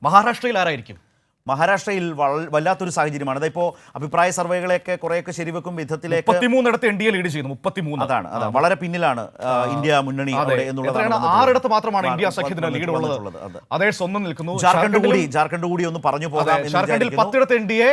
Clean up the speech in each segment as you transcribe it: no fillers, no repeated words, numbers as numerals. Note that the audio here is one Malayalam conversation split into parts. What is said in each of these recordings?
മഹാരാഷ്ട്രയിൽ ആരായിരിക്കും? മഹാരാഷ്ട്രയിൽ വല്ലാത്തൊരു സാഹചര്യമാണ്. അതിപ്പോൾ അഭിപ്രായ സർവേകളെയൊക്കെ കുറേയൊക്കെ ശരിവെക്കും വിധത്തിലേക്ക് 33 എൻ ഡി എ ലീഡ് ചെയ്യുന്നു. 33 അതാണ് വളരെ പിന്നിലാണ് ഇന്ത്യ മുന്നണി എന്നുള്ളതാണ്. 6 മാത്രമാണ് ഇന്ത്യ സഖ്യത്തിന് ലീഡ് ഉള്ളത്. അതേ സ്വന്തം നിൽക്കുന്നു. ജാർഖണ്ഡ് കൂടി ഒന്ന് പറഞ്ഞു പോകാം. ജാർഖണ്ഡിൽ 10 എൻ ഡി എ,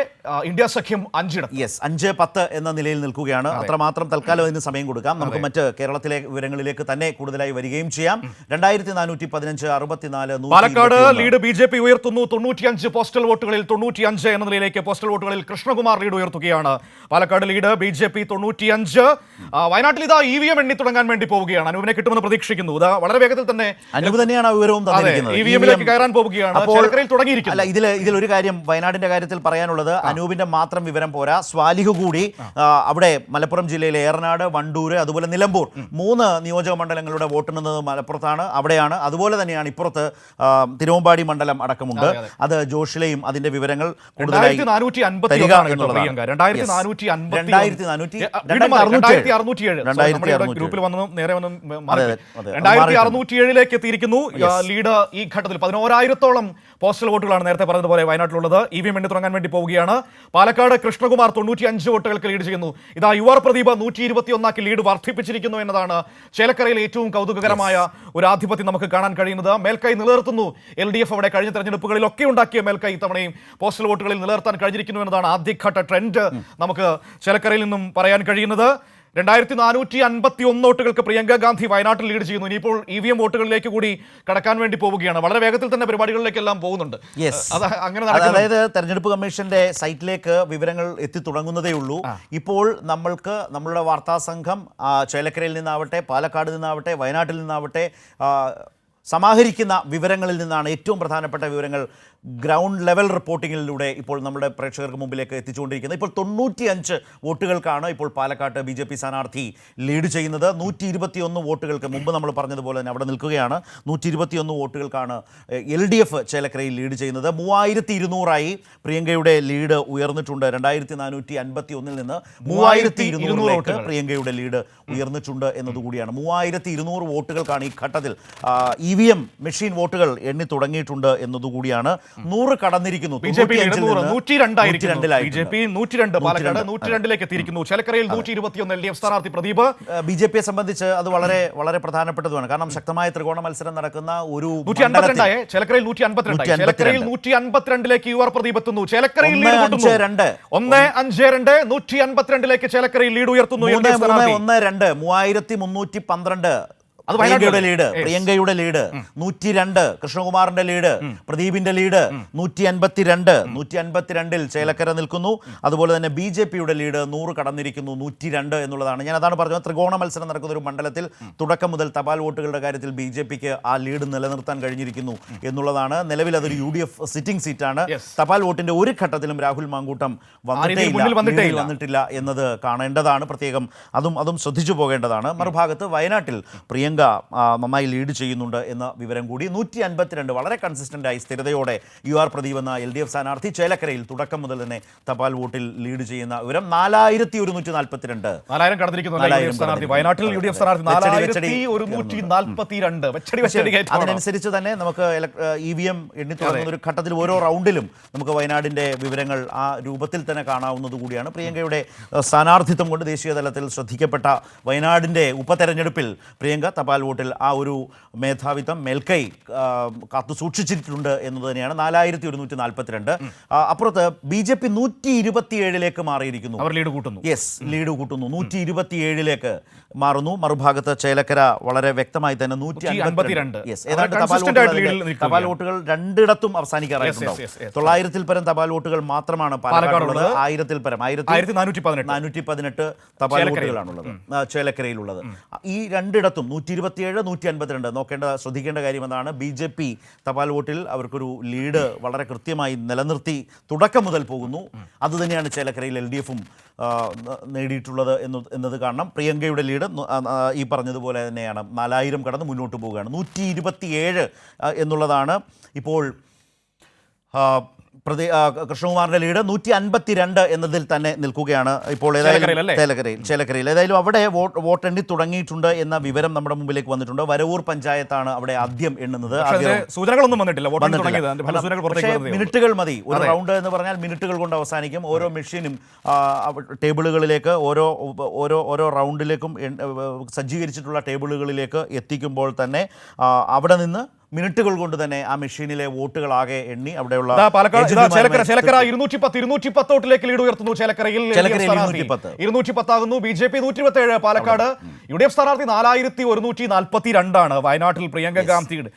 ഇന്ത്യ സഖ്യം 5 യെസ് 5-10 എന്ന നിലയിൽ നിൽക്കുകയാണ്. അത്രമാത്രം തൽക്കാലം അതിന് സമയം കൊടുക്കാം. നമുക്ക് മറ്റ് കേരളത്തിലെ വിവരങ്ങളിലേക്ക് തന്നെ കൂടുതലായി വരികയും ചെയ്യാം. 2415 64 പാലക്കാട് ലീഡ് BJP ഉയർത്തുന്നു. 95 പോസ്റ്റൽ വോട്ടുകളിൽ 95 എന്ന നിലയിലേക്ക് പോസ്റ്റൽ വോട്ടുകളിൽ കൃഷ്ണകുമാർ ലീഡ് ഉയർത്തുകയാണ്. Palakkad lead BJP 95. വയനാട്ടിൽ ഇതാ EVM എണ്ണി തുടങ്ങാൻ വേണ്ടി പോവുകയാണ്. അനൂപിനെ കിട്ടുമെന്ന് പ്രതീക്ഷിക്കുന്നു. ഇതാ വളരെ വേഗത്തിൽ തന്നെ അനൂപ് തന്നെയാണ് ആ വിവരവും തന്നിരിക്കുന്നത്. EVM-ലേക്ക് കയറാൻ പോവുകയാണ്. തുടങ്ങിയിരിക്കുന്നു. ഇതിലൊരു കാര്യം വയനാടിന്റെ കാര്യത്തിൽ പറയാനുള്ളത്, അനൂപിന്റെ മാത്രം വിവരം പോരാ. സ്വാലിഹ് കൂടി അവിടെ മലപ്പുറം ജില്ലയിലെ ഏറനാട്, വണ്ടൂര്, അതുപോലെ നിലമ്പൂർ 3 നിയോജക മണ്ഡലങ്ങളുടെ വോട്ടെണ്ണുന്നത് മലപ്പുറത്താണ്, അവിടെയാണ്. അതുപോലെ തന്നെയാണ് ഇപ്പുറത്ത് തിരുവമ്പാടി മണ്ഡലം അടക്കമുണ്ട്. അത് ജോഷിലെയും അതിന്റെ വിവരങ്ങൾ കൂടുതലായി ഗ്രൂപ്പിൽ വന്നു നേരെ 2607 എത്തിയിരിക്കുന്നു. ലീഡ് ഈ ഘട്ടത്തിൽ 11,000-ഓളം പോസ്റ്റൽ വോട്ടുകളാണ് നേരത്തെ പറഞ്ഞതുപോലെ വയനാട്ടിലുള്ളത്. EVM എണ്ണി തുടങ്ങാൻ വേണ്ടി പോവുകയാണ്. പാലക്കാട് കൃഷ്ണകുമാർ 95 വോട്ടുകൾക്ക് ലീഡ് ചെയ്യുന്നു. ഇതാ UR പ്രദീപ് 121 ലീഡ് വർദ്ധിപ്പിച്ചിരിക്കുന്നു എന്നതാണ് ചേലക്കരയിൽ ഏറ്റവും കൗതുകകരമായ ഒരു ആധിപത്യം നമുക്ക് കാണാൻ കഴിയുന്നത്. മേൽക്കൈ നിലനിർത്തുന്നു LDF. അവിടെ കഴിഞ്ഞ തെരഞ്ഞെടുപ്പുകളിലൊക്കെ ഉണ്ടാക്കിയ മേൽക്കൈ ഇത്തവണയും പോസ്റ്റൽ വോട്ടുകളിൽ നിലനിർത്താൻ കഴിഞ്ഞിരിക്കുന്നു എന്നതാണ് ആദ്യഘട്ട ട്രെൻഡ് നമുക്ക് ചേലക്കരയിൽ നിന്നും പറയാൻ കഴിയുന്നത്. 2451 വോട്ടുകൾക്ക് പ്രിയങ്ക ഗാന്ധി വയനാട്ടിൽ ലീഡ് ചെയ്യുന്നു. ഇനിയിപ്പോൾ EVM വോട്ടുകളിലേക്ക് കൂടി കടക്കാൻ വേണ്ടി പോവുകയാണ്. വളരെ വേഗത്തിൽ തന്നെ പരിപാടികളിലേക്കെല്ലാം പോകുന്നുണ്ട്. അതായത് തെരഞ്ഞെടുപ്പ് കമ്മീഷന്റെ സൈറ്റിലേക്ക് വിവരങ്ങൾ എത്തി തുടങ്ങുന്നതേ ഉള്ളൂ. ഇപ്പോൾ നമ്മളുടെ വാർത്താ സംഘം ചേലക്കരയിൽ നിന്നാവട്ടെ, പാലക്കാട് നിന്നാവട്ടെ, വയനാട്ടിൽ നിന്നാവട്ടെ സമാഹരിക്കുന്ന വിവരങ്ങളിൽ നിന്നാണ് ഏറ്റവും പ്രധാനപ്പെട്ട വിവരങ്ങൾ ഗ്രൗണ്ട് ലെവൽ റിപ്പോർട്ടിങ്ങിലൂടെ ഇപ്പോൾ നമ്മുടെ പ്രേക്ഷകർക്ക് മുമ്പിലേക്ക് എത്തിച്ചുകൊണ്ടിരിക്കുന്നത്. ഇപ്പോൾ 95 വോട്ടുകൾക്കാണ് ഇപ്പോൾ പാലക്കാട്ട് BJP സ്ഥാനാർത്ഥി ലീഡ് ചെയ്യുന്നത്. 121 വോട്ടുകൾക്ക് മുമ്പ് നമ്മൾ പറഞ്ഞതുപോലെ തന്നെ അവിടെ നിൽക്കുകയാണ്. 121 വോട്ടുകൾക്കാണ് LDF ചേലക്കരയിൽ ലീഡ് ചെയ്യുന്നത്. 3200-ആയി പ്രിയങ്കയുടെ ലീഡ് ഉയർന്നിട്ടുണ്ട്. 2451 നിന്ന് 3200 പ്രിയങ്കയുടെ ലീഡ് ഉയർന്നിട്ടുണ്ട് എന്നതുകൂടിയാണ്. 3200 വോട്ടുകൾക്കാണ് ഈ ഘട്ടത്തിൽ EVM മെഷീൻ വോട്ടുകൾ എണ്ണി തുടങ്ങിയിട്ടുണ്ട് എന്നതുകൂടിയാണ്. 100 കടന്നിരിക്കുന്നു. BJP 102 എത്തിയിരിക്കുന്നു. ചേലക്കരയിൽ 121 LDF സ്ഥാനാർത്ഥി പ്രദീപ്. BJPയെ സംബന്ധിച്ച് അത് വളരെ വളരെ പ്രധാനപ്പെട്ടതാണ്. കാരണം ശക്തമായ ത്രികോണ മത്സരം നടക്കുന്ന ഒരു 152 ചേലക്കരയിൽ 152 ചേലക്കരയിൽ 152ലേക്ക് UR പ്രദീപ് എത്തുന്നു. ചേലക്കരയിൽ 152 152ലേക്ക് ചേലക്കരയിൽ ലീഡ് ഉയർത്തുന്നു. 3312 പ്രിയങ്കയുടെ ലീഡ് 102, കൃഷ്ണകുമാറിന്റെ ലീഡ്, പ്രദീപിന്റെ ലീഡ് 152 ചേലക്കര നിൽക്കുന്നു. അതുപോലെ തന്നെ BJPയുടെ ലീഡ് 100 കടന്നിരിക്കുന്നു. 102 എന്നുള്ളതാണ്. ഞാൻ അതാണ് പറഞ്ഞത്, ത്രികോണ മത്സരം നടക്കുന്ന ഒരു മണ്ഡലത്തിൽ തുടക്കം മുതൽ തപാൽ വോട്ടുകളുടെ കാര്യത്തിൽ BJPക്ക് ആ ലീഡ് നിലനിർത്താൻ കഴിഞ്ഞിരിക്കുന്നു എന്നുള്ളതാണ്. നിലവിൽ അതൊരു UDF സിറ്റിംഗ് സീറ്റാണ്. തപാൽ വോട്ടിന്റെ ഒരു ഘട്ടത്തിലും രാഹുൽ മാങ്കൂട്ടം വന്നിട്ടില്ല എന്നത് കാണേണ്ടതാണ്. പ്രത്യേകം അതും ശ്രദ്ധിച്ചു പോകേണ്ടതാണ്. മറുഭാഗത്ത് വയനാട്ടിൽ പ്രിയങ്ക നന്നായി ലീഡ് ചെയ്യുന്നുണ്ട് എന്ന വിവരം കൂടി. 152 വളരെ കൺസിസ്റ്റന്റായി സ്ഥിരതയോടെ UR പ്രദീപ് എന്ന LDF സ്ഥാനാർത്ഥി ചേലക്കരയിൽ തുടക്കം മുതൽ തന്നെ തപാൽ വോട്ടിൽ ലീഡ് ചെയ്യുന്ന വിവരം. 4142 വയനാട്ടിൽ UDF സ്ഥാനാർത്ഥി 4142. അതിനനുസരിച്ച് തന്നെ നമുക്ക് EVM എണ്ണി തുടങ്ങുന്ന ഒരു ഘട്ടത്തിൽ ഓരോ റൗണ്ടിലും നമുക്ക് വയനാടിന്റെ വിവരങ്ങൾ ആ രൂപത്തിൽ തന്നെ കാണാവുന്നത് കൂടിയാണ്. പ്രിയങ്കയുടെ സ്ഥാനാർത്ഥിത്വം കൊണ്ട് ദേശീയ തലത്തിൽ ശ്രദ്ധിക്കപ്പെട്ട വയനാടിന്റെ ഉപതെരഞ്ഞെടുപ്പിൽ പ്രിയങ്ക തപാൽ വോട്ടിൽ ആ ഒരു മേധാവിത്വം മേൽക്കൈ കാത്തു സൂക്ഷിച്ചിട്ടുണ്ട് എന്നത് തന്നെയാണ്. 4142. അപ്പുറത്ത് BJP 127ലേക്ക് മാറിയിരിക്കുന്നു. ലീഡ് കൂട്ടുന്നു 127ലേക്ക് മാറുന്നു. മറുഭാഗത്ത് ചേലക്കര വളരെ വ്യക്തമായി തന്നെ 152. ഏതാണ്ട് തപാൽ വോട്ടുകൾ രണ്ടിടത്തും അവസാനിക്കാറായിട്ടുണ്ടാവും. 900-ൽ പരം തപാൽ വോട്ടുകൾ മാത്രമാണ് പാലക്കാടുള്ളത്. 1000-ൽ പരം 1418 തപാൽ വോട്ടുകളാണുള്ളത് ചേലക്കരയിലുള്ളത്. ഈ രണ്ടിടത്തും 127, 152 ശ്രദ്ധിക്കേണ്ട കാര്യമെന്നാണ്. BJP തപാൽ വോട്ടിൽ അവർക്കൊരു ലീഡ് വളരെ കൃത്യമായി നിലനിർത്തി തുടക്കം മുതൽ പോകുന്നു. അതുതന്നെയാണ് ചേലക്കരയിൽ LDFും നേടിയിട്ടുള്ളത് എന്നത് കാണണം. പ്രിയങ്കയുടെ ലീഡ് ഈ പറഞ്ഞതുപോലെ തന്നെയാണ്. 4000 കടന്ന് മുന്നോട്ട് പോവുകയാണ്. 127 എന്നുള്ളതാണ് ഇപ്പോൾ കൃഷ്ണകുമാറിന്റെ ലീഡ് 152 എന്നതിൽ തന്നെ നിൽക്കുകയാണ് ഇപ്പോൾ. ഏതായാലും ചേലക്കരയിൽ ഏതായാലും അവിടെ വോട്ടെണ്ണി തുടങ്ങിയിട്ടുണ്ട് എന്ന വിവരം നമ്മുടെ മുമ്പിലേക്ക് വന്നിട്ടുണ്ട്. വരവൂർ പഞ്ചായത്താണ് അവിടെ ആദ്യം എണ്ണുന്നത്. സൂചനകളൊന്നും വന്നിട്ടില്ല. പക്ഷേ മിനിറ്റുകൾ മതി. ഒരു റൗണ്ട് എന്ന് പറഞ്ഞാൽ മിനിറ്റുകൾ കൊണ്ട് അവസാനിക്കും. ഓരോ മെഷീനും ടേബിളുകളിലേക്ക് ഓരോ റൗണ്ടിലേക്കും സജ്ജീകരിച്ചിട്ടുള്ള ടേബിളുകളിലേക്ക് എത്തിക്കുമ്പോൾ തന്നെ അവിടെ നിന്ന് മിനിറ്റുകൾ കൊണ്ട് തന്നെ ആ മെഷീനിലെ വോട്ടുകളാകെ എണ്ണി അവിടെയുള്ള ചേലക്കര 210 വോട്ടിലേക്ക് ലീഡ് ഉയർത്തുന്നു. ചേലക്കരയിൽ 210 ആകുന്നു. BJP 127. പാലക്കാട് UDF സ്ഥാനാർത്ഥി 4142 ആണ്. വയനാട്ടിൽ പ്രിയങ്ക ഗാന്ധിയുടെ